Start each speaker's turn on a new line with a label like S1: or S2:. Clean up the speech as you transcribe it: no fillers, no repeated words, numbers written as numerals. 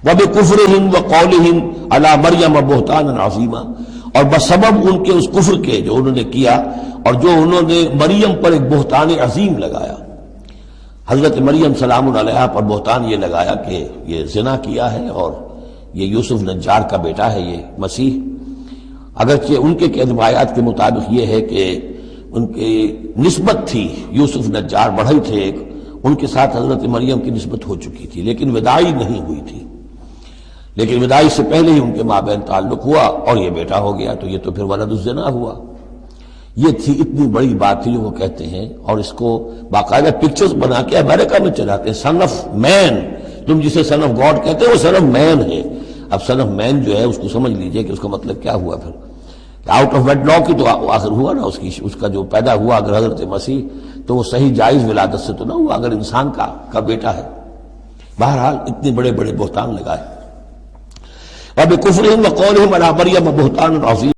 S1: وَبِكُفْرِهِمْ وَقَوْلِهِمْ عَلَى مَرْيَمَ بُهْتَانًا عَظِيمًا، اور بسبب ان کے اس کفر کے جو انہوں نے کیا اور جو انہوں نے مریم پر ایک بہتان عظیم لگایا، حضرت مریم سلام علیہا پر بہتان یہ لگایا کہ یہ زنا کیا ہے اور یہ یوسف نجار کا بیٹا ہے یہ مسیح، اگرچہ ان کے روایات کے مطابق یہ ہے کہ ان کی نسبت تھی، یوسف نجار بڑھئی تھے ایک، ان کے ساتھ حضرت مریم کی نسبت ہو چکی تھی لیکن وداعی نہیں ہوئی تھی، لیکن وداعی سے پہلے ہی ان کے مابین تعلق ہوا اور یہ بیٹا ہو گیا، تو یہ تو پھر ولد الزنا ہوا۔ یہ تھی اتنی بڑی بات تھی جو وہ کہتے ہیں، اور اس کو باقاعدہ پکچرز بنا کے امریکہ میں چلاتے ہیں، سن آف مین، تم جسے سن آف گاڈ کہتے ہیں وہ سن آف مین ہے۔ اب سن آف مین جو ہے اس کو سمجھ لیجئے کہ اس کا مطلب کیا ہوا، پھر آؤٹ آف ویڈ لاک کی تو آخر ہوا نا، اس کا جو پیدا ہوا اگر حضرت مسیح تو وہ صحیح جائز ولادت سے تو نہ ہوا، اگر انسان کا بیٹا ہے۔ بہرحال اتنے بڑے بڑے بہتان لگائے۔ وَبِكُفْرِهِمْ وَقَوْلِهِمْ عَلَى مَرْيَمَ بُهْتَانًا عَظِيمًا۔